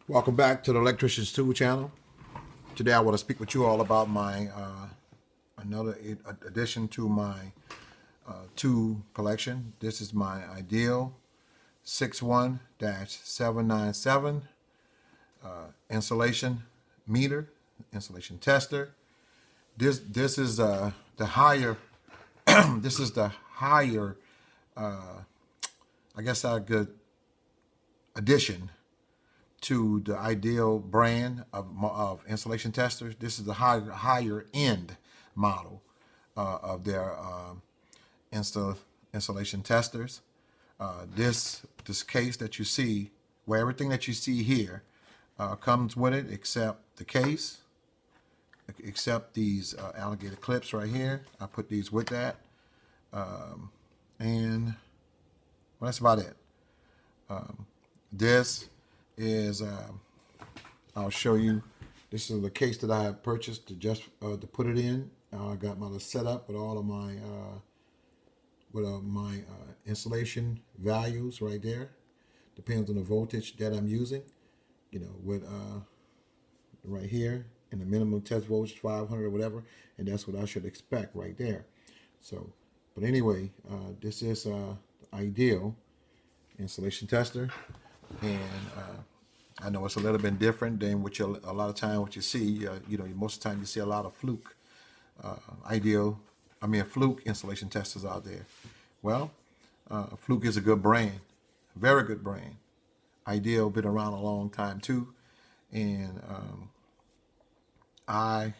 Welcome back to the Electrician's Tool channel. Today I want to speak with you all about my another addition to my tool collection. This is my Ideal 61-797 insulation meter, insulation tester. This is the higher this is the higher I guess a good addition to the Ideal brand of insulation testers. This is the higher end model of their insulation testers. This case that you see, where everything that you see here comes with it, except the case, except these alligator clips right here. I put these with that, and well, that's about it. This is I'll show you. This is the case that I have purchased to put it in. I got my setup with all of my insulation values right there. Depends on the voltage that I'm using. You know, with right here, and the minimum test voltage 500 or whatever, and that's what I should expect right there. So, but anyway, this is Ideal insulation tester, and I know it's a little bit different than what you a lot of time what you see. You know, most of the time you see a lot of Fluke Fluke insulation testers out there. Well, Fluke is a good brand, very good brand. Ideal been around a long time too, and I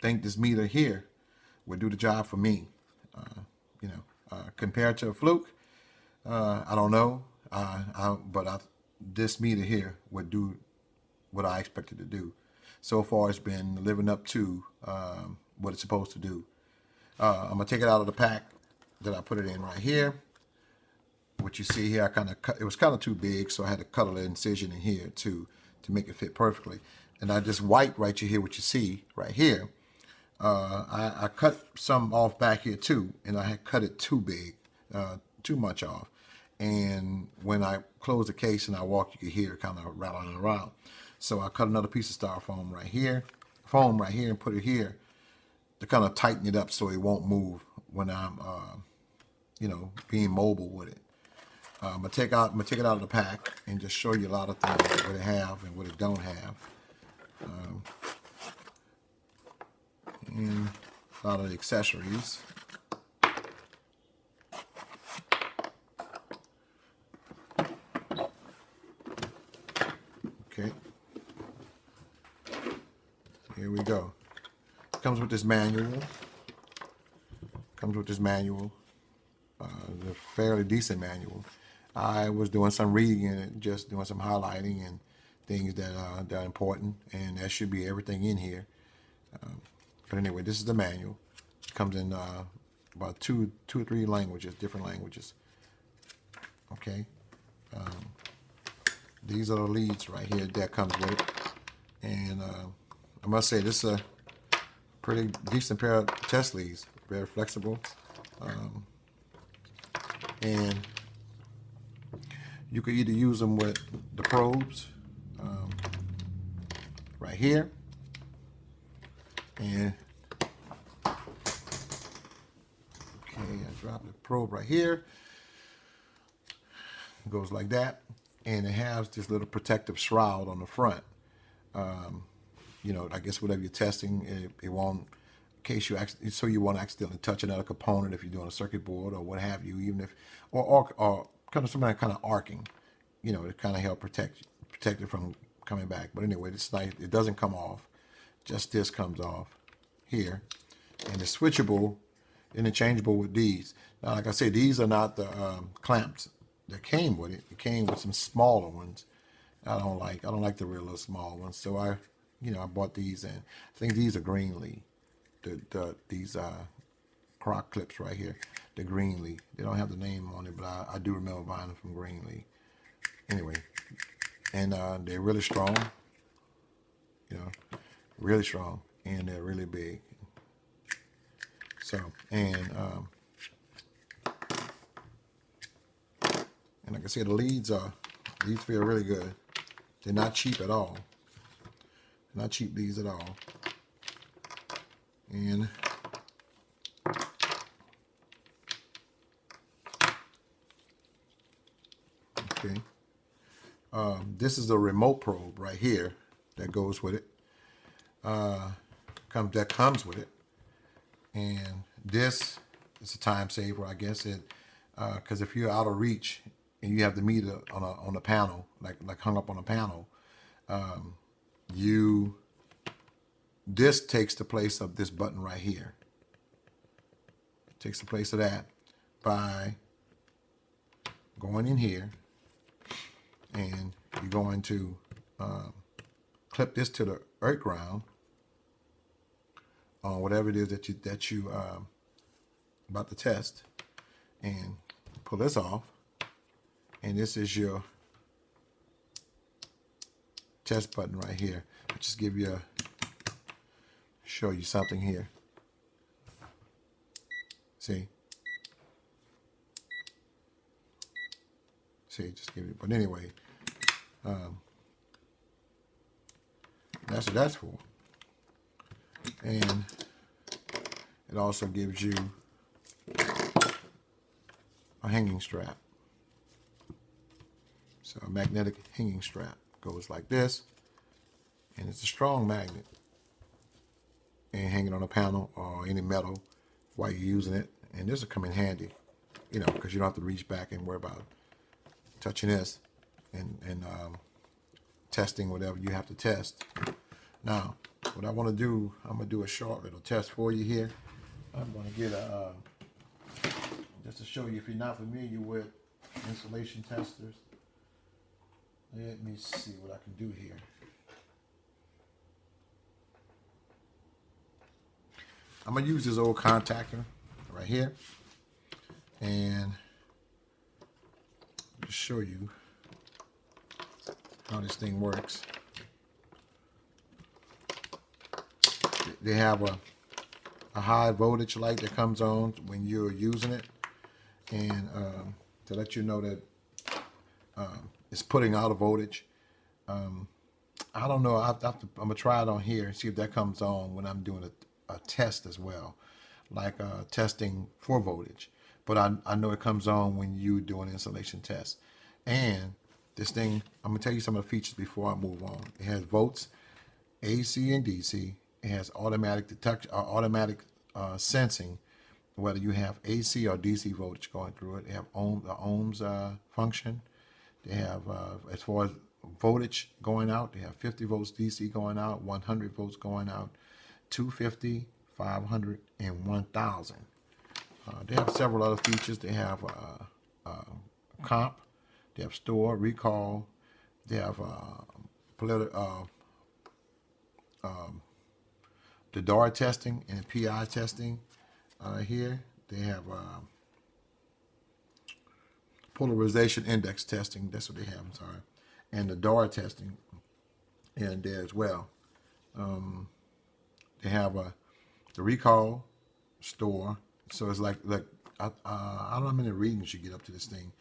think this meter here would do the job for me. Compared to a Fluke, I don't know, this meter here would do what I expected to do. So far, it's been living up to what it's supposed to do. I'm gonna take it out of the pack that I put it in right here. What you see here, I kind of cut. It was kind of too big, so I had to cut an incision in here to make it fit perfectly. And I just white right here, what you see right here. I cut some off back here too, and I had cut it too big, too much off. And when I close the case and I walk, you can hear it kind of rattling around. So I cut another piece of styrofoam right here, and put it here to kind of tighten it up so it won't move when I'm, being mobile with it. I'm gonna take it out of the pack and just show you a lot of things what it have and what it don't have, and a lot of the accessories. Okay, here we go. Comes with this manual. A fairly decent manual. I was doing some reading in it, just doing some highlighting and things that are important, and that should be everything in here. But anyway, this is the manual. It comes in about two or three languages, different languages. Okay. These are the leads right here that comes with it, and I must say this is a pretty decent pair of test leads. Very flexible, and you could either use them with the probes right here, and okay, I dropped the probe right here. It goes like that, and it has this little protective shroud on the front. I guess whatever you're testing, it won't, in case you won't accidentally touch another component if you're doing a circuit board or what have you, even if, or kind of something kind of arcing, to kind of help protect it from coming back. But anyway, it's nice. It doesn't come off. Just this comes off here, and it's switchable, interchangeable with these. Now, like I said, these are not the clamps that came with it. It came with some smaller ones. I don't like the real little small ones. So I bought these, and I think these are Greenlee. These croc clips right here, the Greenlee. They don't have the name on it, but I do remember buying them from Greenlee. Anyway, and they're really strong. Really strong, and they're really big. So, and like I said, these feel really good. They're not cheap at all. Not cheap, these at all. And okay, this is a remote probe right here that goes with it. That comes with it, and this is a time saver, I guess. It because if you're out of reach and you have the meter on a panel, like hung up on a panel, this takes the place of this button right here. It takes the place of that by going in here, and you're going to clip this to the earth ground on whatever it is that you about to test, and pull this off, and this is your test button right here. I'll just show you something here. See, just give it. But anyway, that's what that's for. And it also gives you a hanging strap. So a magnetic hanging strap goes like this, and it's a strong magnet, and hanging on a panel or any metal while you're using it. And this will come in handy, because you don't have to reach back and worry about touching this and testing whatever you have to test. Now, what I want to do, I'm going to do a short little test for you here. I'm going to get just to show you, if you're not familiar with insulation testers, let me see what I can do here. I'm going to use this old contactor right here, and just show you how this thing works. They have a high voltage light that comes on when you're using it, and to let you know that it's putting out a voltage. I don't know. I'm gonna try it on here and see if that comes on when I'm doing a test as well, like testing for voltage. But I know it comes on when you do an insulation test. And this thing, I'm gonna tell you some of the features before I move on. It has volts, AC and DC. It has automatic detection, automatic sensing, whether you have AC or DC voltage going through it. They have the ohms function. They have, as far as voltage going out, they have 50 volts DC going out, 100 volts going out, 250, 500, and 1000. They have several other features. They have comp. They have store, recall. They have the DAR testing and PI testing here. They have polarization index testing. That's what they have. I'm sorry, and the DAR testing in there as well. They have the recall, store. So it's like I don't know how many readings you get up to this thing,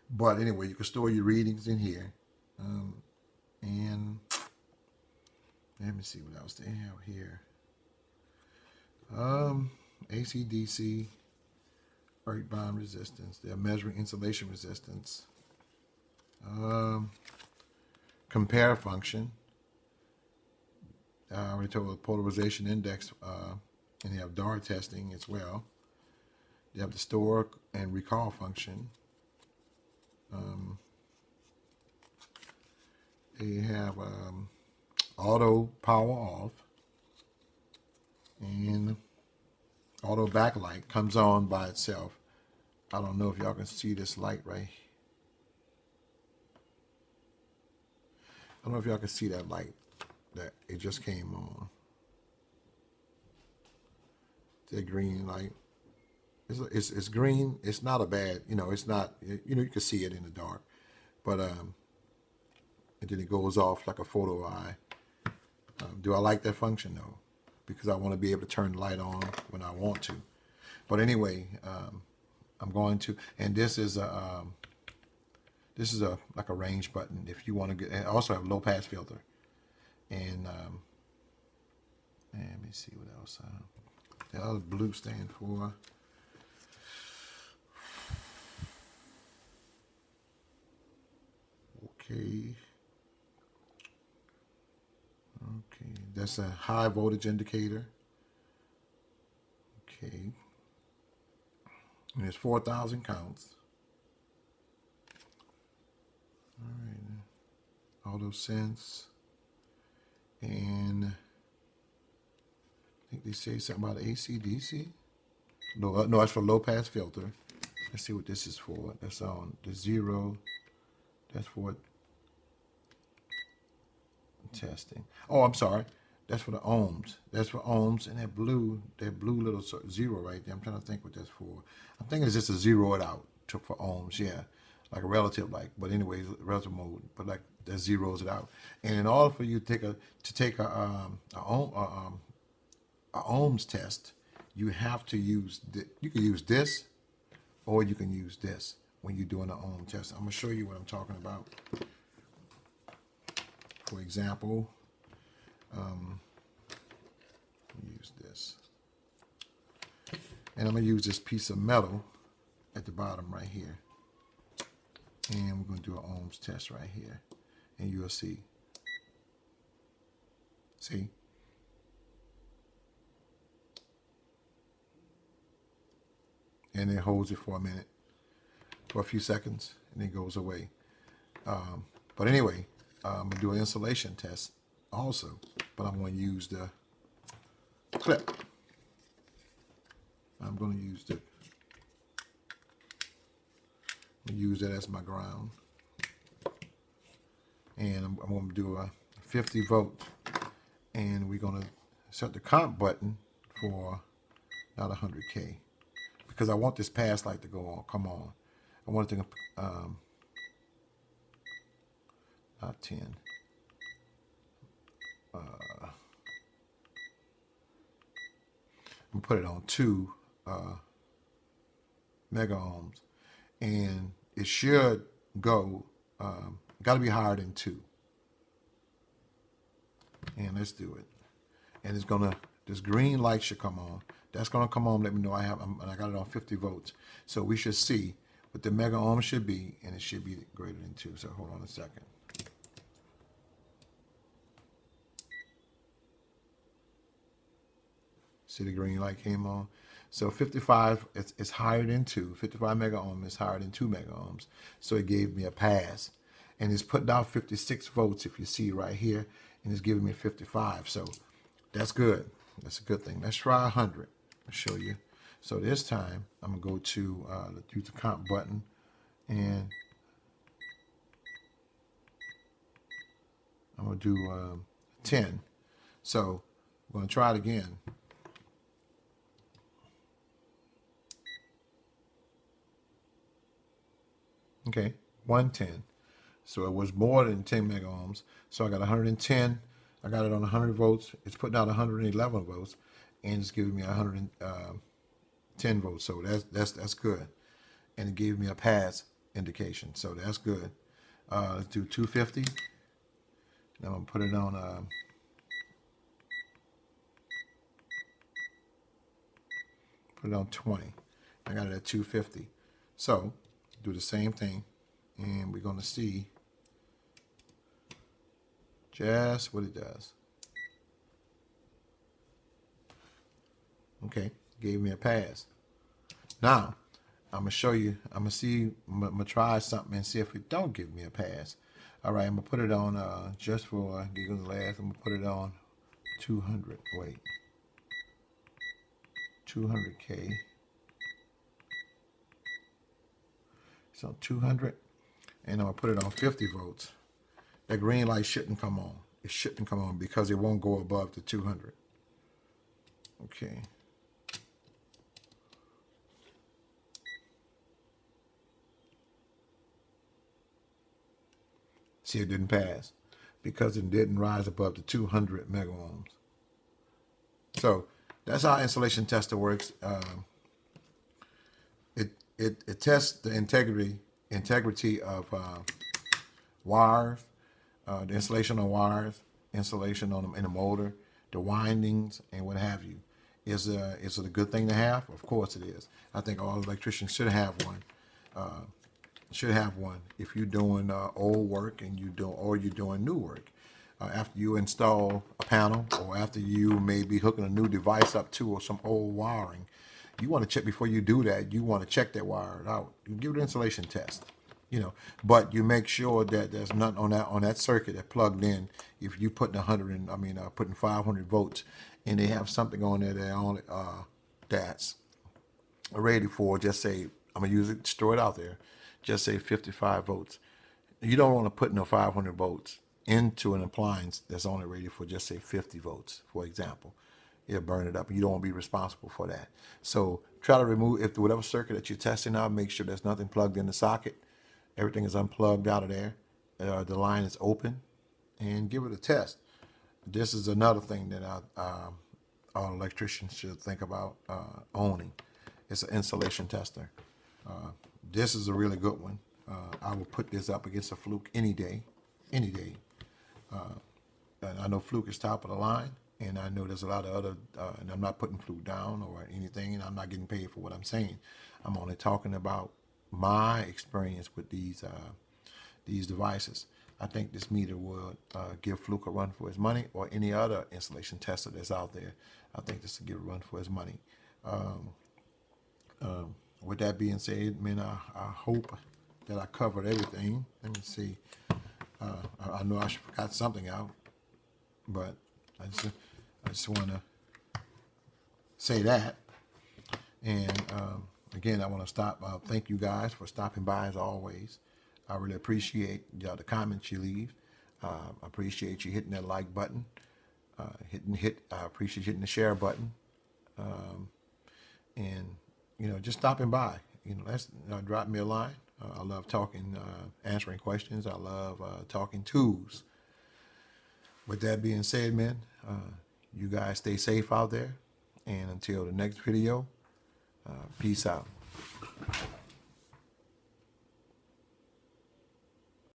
but anyway, you can store your readings in here. And let me see what else they have here. AC/DC, earth bond resistance. They're measuring insulation resistance. Compare function. I already told the polarization index, and they have DAR testing as well. They have the store and recall function. They have auto power off, and auto backlight comes on by itself. I don't know if y'all can see this light right. I don't know if y'all can see that light that it just came on. That green light. It's green. It's not a bad, it's not, you can see it in the dark, but and then it goes off like a photo eye. Do I like that function? No, because I want to be able to turn the light on when I want to. But anyway, I'm going to, and this is This is a like a range button if you want to get. And also have low pass filter. And let me see what else. The other blue stand for. Okay. Okay, that's a high voltage indicator. Okay. And it's 4,000 counts. All right. Auto sense. And I think they say something about AC/DC. No, no, that's for low pass filter. Let's see what this is for. That's on the 0. That's for testing. Oh, I'm sorry. That's for the ohms. That's for ohms. And that blue little 0 right there. I'm trying to think what that's for. I'm thinking it's just to zero it out for ohms. Yeah, like a relative, like. But anyways, relative mode. But like that zeroes it out. And in order for you to take a ohms test, you have to use. You can use this, or you can use this when you're doing an ohm test. I'm gonna show you what I'm talking about. For example, use this. And I'm going to use this piece of metal at the bottom right here. And we're going to do an ohms test right here. And you'll see. See? And it holds it for a minute, for a few seconds, and it goes away. But anyway, I'm going to do an insulation test also, but I'm going to use the clip. I'm going to use that as my ground. And I'm going to do a 50 volt. And we're going to set the comp button for not 100K. Because I want this pass light to go on, come on. I want it to, not 10. I'm gonna put it on 2 mega ohms, and it should go. Got to be higher than 2. And let's do it. And it's gonna. This green light should come on. That's gonna come on. Let me know I got it on 50 volts. So we should see what the mega ohm should be, and it should be greater than 2. So hold on a second. See, the green light came on. So 55 it's higher than 2. 55 mega ohm is higher than 2 mega ohms. So it gave me a pass. And it's putting out 56 volts, if you see right here. And it's giving me 55. So that's good. That's a good thing. Let's try 100. I'll show you. So this time, I'm going to go to use the comp button. And I'm going to do 10. So I'm going to try it again. Okay, 110. So it was more than 10 mega ohms. So I got 110. I got it on 100 volts. It's putting out 111 volts, and it's giving me 110 volts. So that's good, and it gave me a pass indication. So that's good. Let's do 250. Now I'm gonna put it on. Put it on 20. I got it at 250. So do the same thing, and we're going to see just what it does. Okay, gave me a pass. Now, I'm going to show you, I'm going to try something and see if it don't give me a pass. All right, I'm going to put it on, just for giggles last, I'm going to put it on 200, wait, 200K. So 200, and I'm gonna put it on 50 volts. That green light shouldn't come on. It shouldn't come on because it won't go above the 200. Okay. See, it didn't pass because it didn't rise above the 200 mega ohms. So that's how insulation tester works. It tests the integrity integrity of wires, the installation on wires, installation on them in the motor, the windings, and what have you. Is it a good thing to have? Of course it is. I think all electricians should have one. If you're doing old work and you're doing new work. After you install a panel, or after you may be hooking a new device up to, or some old wiring, you want to check before you do that. You want to check that wire out. You give it an installation test, but you make sure that there's nothing on that circuit that plugged in. If you putting putting 500 volts, and they have something on there that only that's rated for, just say, I'm gonna use it, just throw it out there, just say 55 volts. You don't want to put no 500 volts into an appliance that's only rated for, just say, 50 volts, for example. It'll burn it up, and you don't want to be responsible for that. So try to remove, if whatever circuit that you're testing out, make sure there's nothing plugged in the socket. Everything is unplugged out of there. The line is open, and give it a test. This is another thing that all electricians should think about owning. It's an insulation tester. This is a really good one. I will put this up against a Fluke any day. And I know Fluke is top of the line, and I know there's a lot of other, and I'm not putting Fluke down or anything, and I'm not getting paid for what I'm saying. I'm only talking about my experience with these devices. I think this meter would give Fluke a run for his money, or any other installation tester that's out there. I think this would give a run for his money. With that being said, man, I hope that I covered everything. Let me see. I know I forgot something out, but I just want to say that. And again, I want to stop. Thank you guys for stopping by as always. I really appreciate the comments you leave. I appreciate you hitting that like button. I appreciate you hitting the share button. And just stopping by. That's drop me a line. I love talking, answering questions. I love talking tools. With that being said, man, you guys stay safe out there. And until the next video, peace out.